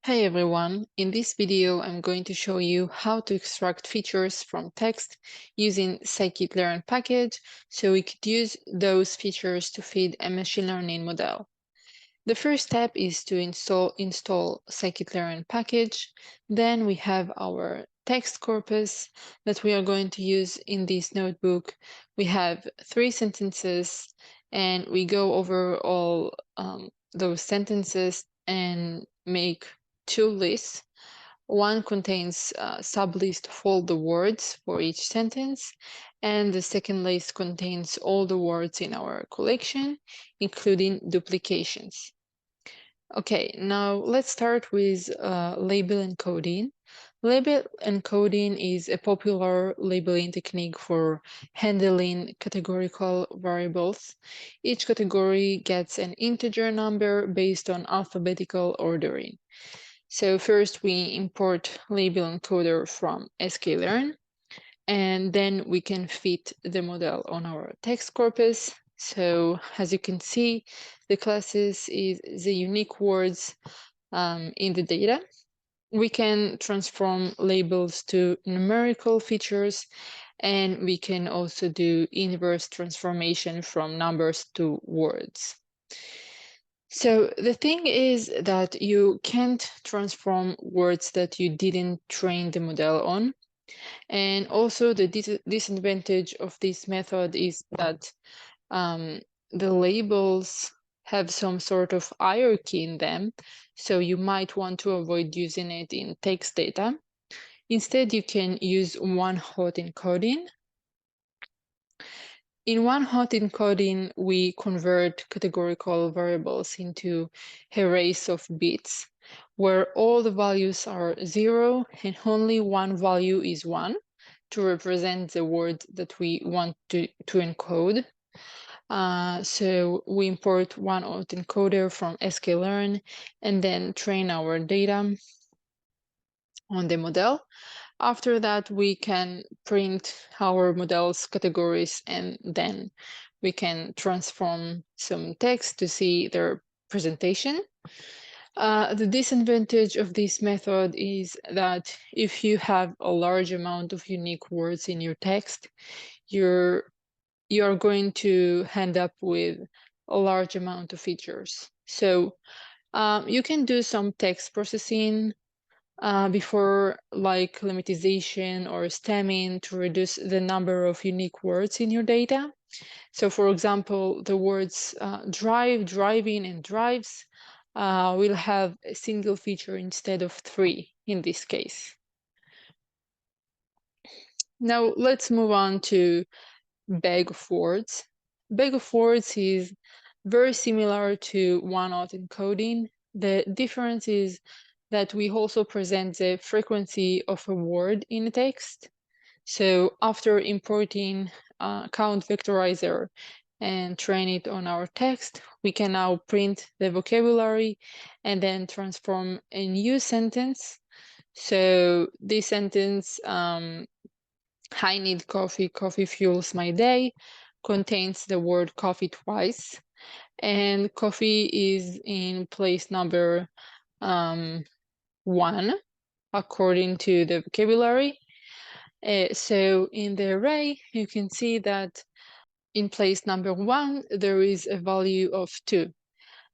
Hi everyone, in this video I'm going to show you how to extract features from text using Sklearn package so we could use those features to feed a machine learning model. The first step is to install Sklearn package. Then we have our text corpus that we are going to use in this notebook. We have 3 sentences and we go over all those sentences and make 2 lists. One contains a sublist of all the words for each sentence, and the second list contains all the words in our collection, including duplications. Okay, now let's start with label encoding. Label encoding is a popular labeling technique for handling categorical variables. Each category gets an integer number based on alphabetical ordering. So first we import label encoder from Sklearn, and then we can fit the model on our text corpus. So as you can see, the classes is the unique words in the data. We can transform labels to numerical features, and we can also do inverse transformation from numbers to words. So the thing is that you can't transform words that you didn't train the model on. And also the disadvantage of this method is that the labels have some sort of hierarchy in them, so you might want to avoid using it in text data. Instead, you can use one-hot encoding. In one-hot encoding, we convert categorical variables into arrays of bits, where all the values are 0 and only one value is 1 to represent the word that we want to encode. So we import one-hot encoder from Sklearn and then train our data on the model. After that, we can print our model's categories and then we can transform some text to see their presentation. The disadvantage of this method is that if you have a large amount of unique words in your text, you are going to end up with a large amount of features. So you can do some text processing before, like lemmatization or stemming, to reduce the number of unique words in your data. So for example, the words drive, driving, and drives will have a single feature instead of 3 in this case. Now let's move on to bag of words. Bag of words is very similar to one-hot encoding. The difference is that we also present the frequency of a word in a text. So after importing count vectorizer and train it on our text, we can now print the vocabulary and then transform a new sentence. So this sentence, I need coffee, coffee fuels my day, contains the word coffee twice, and coffee is in place number 1 according to the vocabulary. So in the array, you can see that in place number 1, there is a value of 2.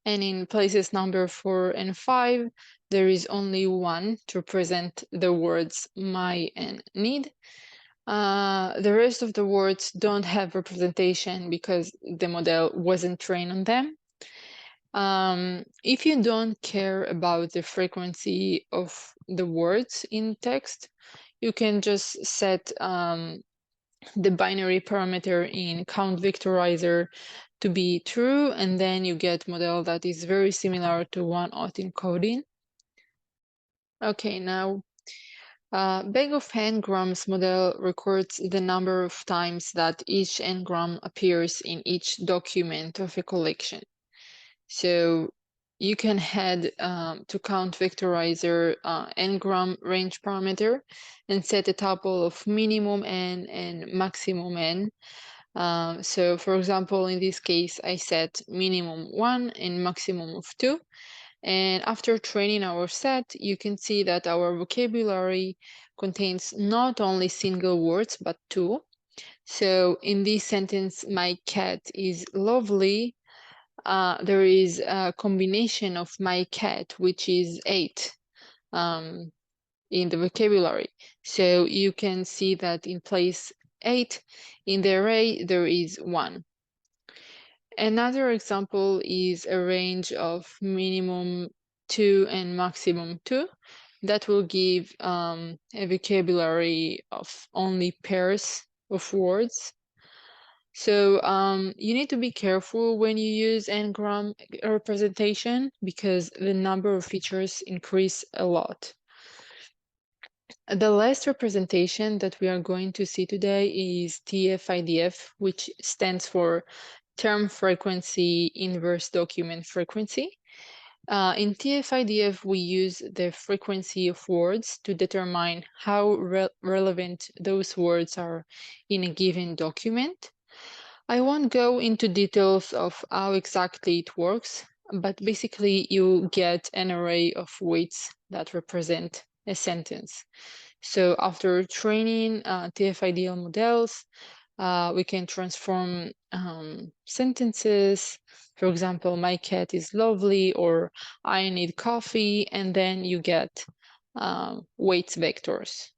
And in places number 4 and 5, there is only 1 to represent the words my and need. The rest of the words don't have representation because the model wasn't trained on them. If you don't care about the frequency of the words in text, you can just set the binary parameter in count vectorizer to be true, and then you get model that is very similar to one-hot encoding. Okay, now bag of n-grams model records the number of times that each n-gram appears in each document of a collection. So you can head to count vectorizer n-gram range parameter and set a tuple of minimum n and maximum n. So for example, in this case, I set minimum 1 and maximum of 2. And after training our set, you can see that our vocabulary contains not only single words, but two. So in this sentence, my cat is lovely. There is a combination of my cat, which is 8 in the vocabulary. So you can see that in place 8 in the array, there is 1. Another example is a range of minimum 2 and maximum 2. That will give a vocabulary of only pairs of words. So you need to be careful when you use n-gram representation because the number of features increase a lot. The last representation that we are going to see today is TF-IDF, which stands for Term Frequency Inverse Document Frequency. In TF-IDF, we use the frequency of words to determine how relevant those words are in a given document. I won't go into details of how exactly it works, but basically you get an array of weights that represent a sentence. So after training TF-IDL models, we can transform sentences. For example, my cat is lovely, or I need coffee, and then you get weights vectors.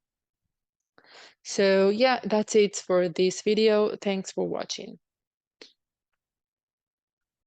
So yeah, that's it for this video. Thanks for watching.